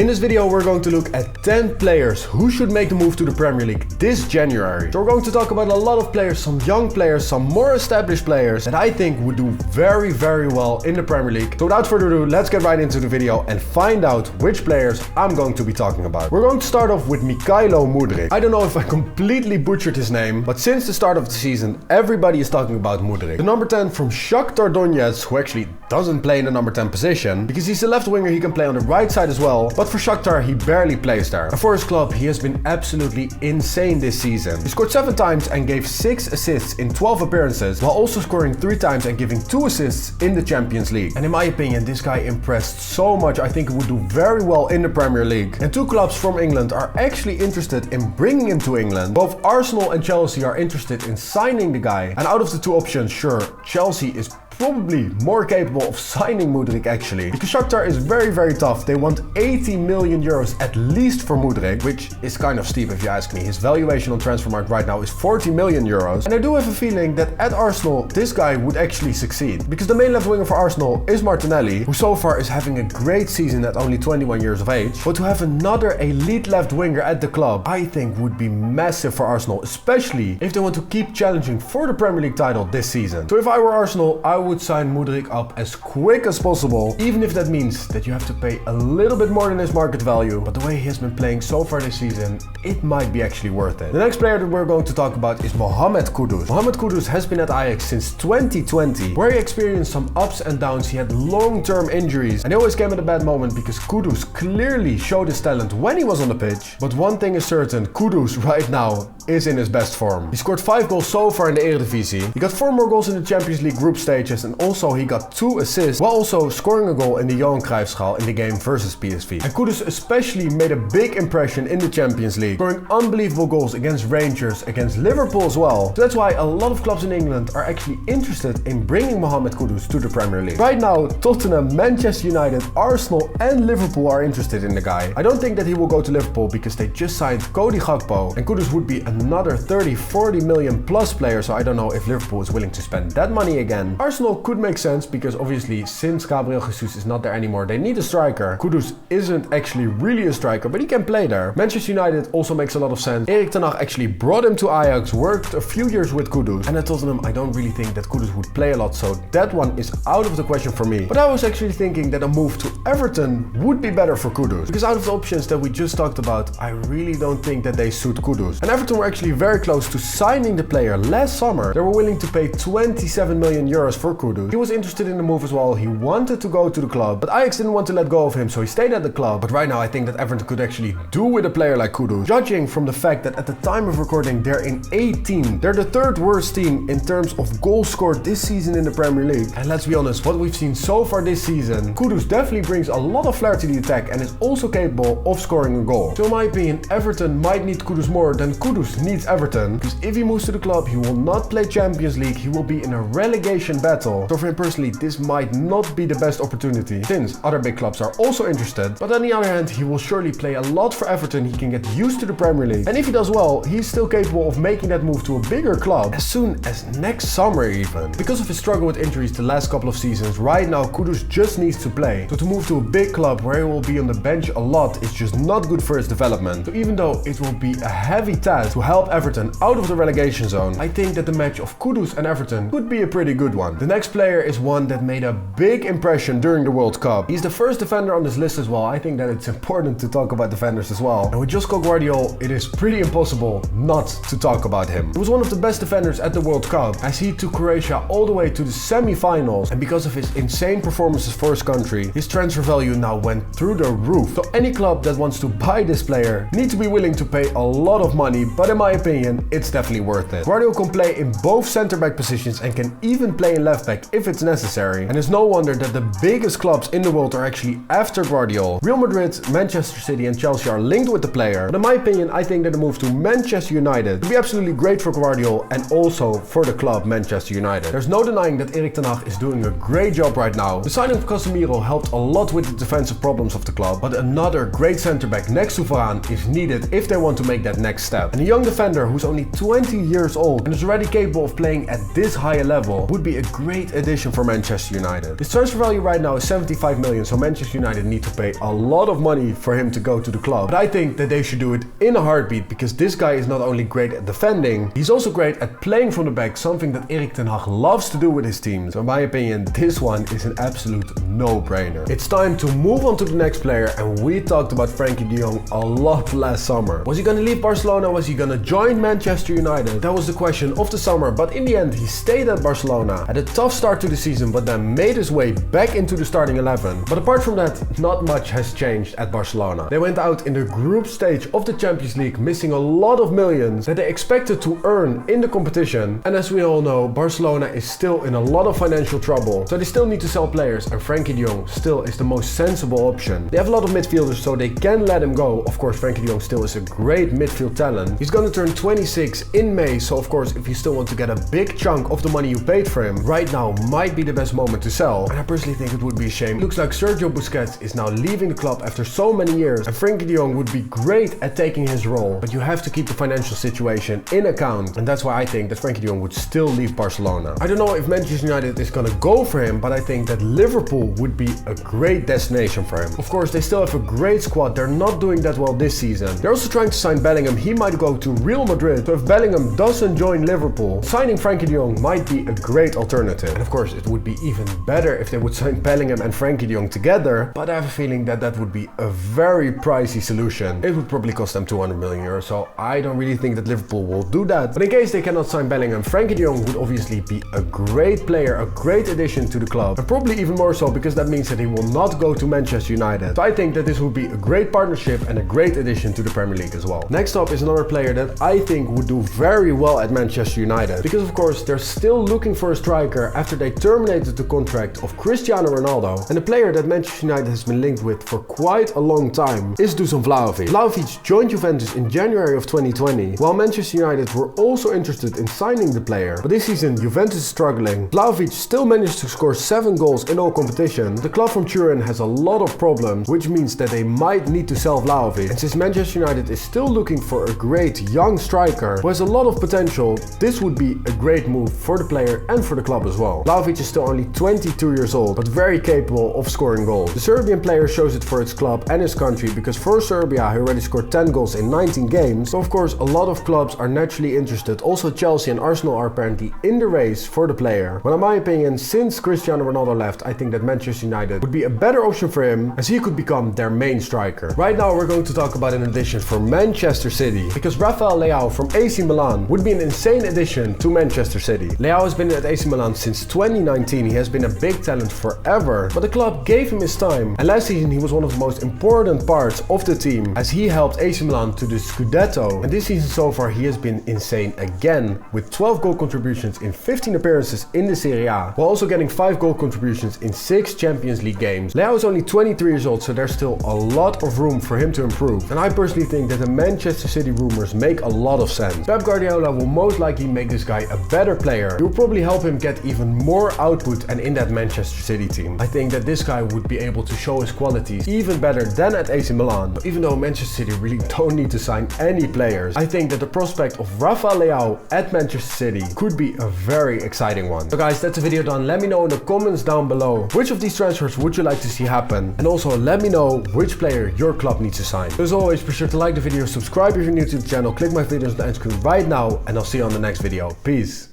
In this video we're going to look at 10 players who should make the move to the Premier League this January. So we're going to talk about a lot of players, some young players, some more established players that I think would do very well in the Premier League. So without further ado, let's get right into the video and find out which players I'm going to be talking about. We're going to start off with Mykhaylo Mudryk. I don't know if I completely butchered his name, but since the start of the season everybody is talking about Mudryk. The number 10 from Shakhtar Donetsk, who actually doesn't play in the number 10 position because he's a left winger, he can play on the right side as well, but for Shakhtar he barely plays there. And for his club he has been absolutely insane this season. He scored 7 times and gave 6 assists in 12 appearances, while also scoring 3 times and giving 2 assists in the Champions League. And in my opinion this guy impressed so much. I think he would do very well in the Premier League. And 2 clubs from England are actually interested in bringing him to England. Both Arsenal and Chelsea are interested in signing the guy. And out of the 2 options, sure, Chelsea is probably more capable of signing Mudryk actually, because Shakhtar is very tough. They want 80 million euros at least for Mudryk, which is kind of steep if you ask me. His valuation on Transfermarkt right now is 40 million euros. And I do have a feeling that at Arsenal this guy would actually succeed, because the main left winger for Arsenal is Martinelli, who so far is having a great season at only 21 years of age. But to have another elite left winger at the club I think would be massive for Arsenal, especially if they want to keep challenging for the Premier League title this season. So if I were Arsenal, I would sign Mudryk up as quick as possible, even if that means that you have to pay a little bit more than his market value. But the way he has been playing so far this season, it might be actually worth it. The next player that we're going to talk about is Mohammed Kudus. Mohammed Kudus has been at Ajax since 2020, where he experienced some ups and downs. He had long-term injuries and he always came at a bad moment, because Kudus clearly showed his talent when he was on the pitch. But one thing is certain, Kudus right now is in his best form. He scored 5 goals so far in the Eredivisie. He got 4 more goals in the Champions League group stages, and also he got 2 assists, while also scoring a goal in the Johan Cruijffschaal in the game versus PSV. And Kudus especially made a big impression in the Champions League, scoring unbelievable goals against Rangers, against Liverpool as well. So that's why a lot of clubs in England are actually interested in bringing Mohammed Kudus to the Premier League. Right now, Tottenham, Manchester United, Arsenal and Liverpool are interested in the guy. I don't think that he will go to Liverpool because they just signed Cody Gakpo, and Kudus would be another 30-40 million plus player, so I don't know if Liverpool is willing to spend that money again. Arsenal could make sense because obviously since Gabriel Jesus is not there anymore, they need a striker. Kudus isn't actually really a striker, but he can play there. Manchester United also makes a lot of sense. Erik ten Hag actually brought him to Ajax, worked a few years with Kudus, and at Tottenham I don't really think that Kudus would play a lot, so that one is out of the question for me. But I was actually thinking that a move to Everton would be better for Kudus, because out of the options that we just talked about, I really don't think that they suit Kudus. And Everton were actually very close to signing the player last summer. They were willing to pay 27 million euros for Kudus. He was interested in the move as well. He wanted to go to the club, but Ajax didn't want to let go of him, so he stayed at the club. But right now I think that Everton could actually do with a player like Kudus, judging from the fact that at the time of recording they're in 18th. They're the 3rd worst team in terms of goals scored this season in the Premier League. And let's be honest, what we've seen so far this season, Kudus definitely brings a lot of flair to the attack and is also capable of scoring a goal. So in my opinion, Everton might need Kudus more than Kudus needs Everton, because if he moves to the club he will not play Champions League, he will be in a relegation battle. So for him personally this might not be the best opportunity, since other big clubs are also interested. But on the other hand, he will surely play a lot for Everton. He can get used to the Premier League, and if he does well, he's still capable of making that move to a bigger club as soon as next summer even. Because of his struggle with injuries the last couple of seasons, right now Kudus just needs to play. So to move to a big club where he will be on the bench a lot is just not good for his development. So even though it will be a heavy task to help Everton out of the relegation zone, I think that the match of Kudus and Everton could be a pretty good one. The next player is one that made a big impression during the World Cup. He's the first defender on this list as well. I think that it's important to talk about defenders as well. And with Josko Gvardiol, it is pretty impossible not to talk about him. He was one of the best defenders at the World Cup, as he took Croatia all the way to the semi-finals, and because of his insane performances for his country, his transfer value now went through the roof. So any club that wants to buy this player needs to be willing to pay a lot of money, but in my opinion, it's definitely worth it. Gvardiol can play in both center-back positions and can even play in left-back if it's necessary. And it's no wonder that the biggest clubs in the world are actually after Gvardiol. Real Madrid, Manchester City and Chelsea are linked with the player, but in my opinion, I think that the move to Manchester United would be absolutely great for Gvardiol and also for the club Manchester United. There's no denying that Erik ten Hag is doing a great job right now. The signing of Casemiro helped a lot with the defensive problems of the club, but another great center-back next to Varane is needed if they want to make that next step. And the young young defender who's only 20 years old and is already capable of playing at this high a level would be a great addition for Manchester United. His transfer value right now is 75 million, so Manchester United need to pay a lot of money for him to go to the club. But I think that they should do it in a heartbeat, because this guy is not only great at defending, he's also great at playing from the back, something that Erik ten Hag loves to do with his team. So in my opinion, this one is an absolute no-brainer. It's time to move on to the next player, and we talked about Frenkie de Jong a lot last summer. Was he gonna leave Barcelona? Was he gonna join Manchester United? That was the question of the summer, but in the end he stayed at Barcelona. Had a tough start to the season, but then made his way back into the starting 11. But apart from that, not much has changed at Barcelona. They went out in the group stage of the Champions League, missing a lot of millions that they expected to earn in the competition. And as we all know, Barcelona is still in a lot of financial trouble, so they still need to sell players, and Frenkie de Jong still is the most sensible option. They have a lot of midfielders, so they can let him go. Of course, Frenkie de Jong still is a great midfield talent. He's gonna turn 26 in May, so of course, if you still want to get a big chunk of the money you paid for him, right now might be the best moment to sell. And I personally think it would be a shame. It looks like Sergio Busquets is now leaving the club after so many years, and Frenkie de Jong would be great at taking his role, but you have to keep the financial situation in account, and that's why I think that Frenkie de Jong would still leave Barcelona. I don't know if Manchester United is gonna go for him, but I think that Liverpool would be a great destination for him. Of course, they still have a great squad. They're not doing that well this season. They're also trying to sign Bellingham. He might go to Real Madrid, so if Bellingham doesn't join Liverpool, signing Frenkie de Jong might be a great alternative. And of course, it would be even better if they would sign Bellingham and Frenkie de Jong together, but I have a feeling that that would be a very pricey solution. It would probably cost them 200 million euros, so I don't really think that Liverpool will do that. But in case they cannot sign Bellingham, Frenkie de Jong would obviously be a great player, a great addition to the club, and probably even more so because that means that he will not go to Manchester United. So I think that this would be a great partnership and a great addition to the Premier League as well. Next up is another player that I think would do very well at Manchester United, because of course they're still looking for a striker after they terminated the contract of Cristiano Ronaldo, and the player that Manchester United has been linked with for quite a long time is Dusan Vlahovic. Vlahovic joined Juventus in January of 2020, while Manchester United were also interested in signing the player, but this season Juventus is struggling. Vlahovic still managed to score 7 goals in all competitions. The club from Turin has a lot of problems, which means that they might need to sell Vlahovic, and since Manchester United is still looking for a great young striker who has a lot of potential, this would be a great move for the player and for the club as well. Vlahovic is still only 22 years old, but very capable of scoring goals. The Serbian player shows it for its club and his country, because for Serbia he already scored 10 goals in 19 games, so of course a lot of clubs are naturally interested. Also Chelsea and Arsenal are apparently in the race for the player. But in my opinion, since Cristiano Ronaldo left, I think that Manchester United would be a better option for him, as he could become their main striker. Right now we're going to talk about an addition for Manchester City, because Rafael Leao from AC Milan would be an insane addition to Manchester City. Leao has been at AC Milan since 2019, he has been a big talent forever, but the club gave him his time, and last season he was one of the most important parts of the team, as he helped AC Milan to the Scudetto, and this season so far he has been insane again, with 12 goal contributions in 15 appearances in the Serie A, while also getting 5 goal contributions in 6 Champions League games. Leao is only 23 years old, so there's still a lot of room for him to improve, and I personally think that the Manchester City rumors make a lot of sense. Pep Guardiola will most likely make this guy a better player. He will probably help him get even more output and in that Manchester City team. I think that this guy would be able to show his qualities even better than at AC Milan. But even though Manchester City really don't need to sign any players, I think that the prospect of Rafael Leao at Manchester City could be a very exciting one. So guys, that's the video done. Let me know in the comments down below which of these transfers would you like to see happen, and also let me know which player your club needs to sign. As always, be sure to like the video, subscribe if you're new to the channel, click my videos on the end screen right now, and I'll see you on the next video. Peace.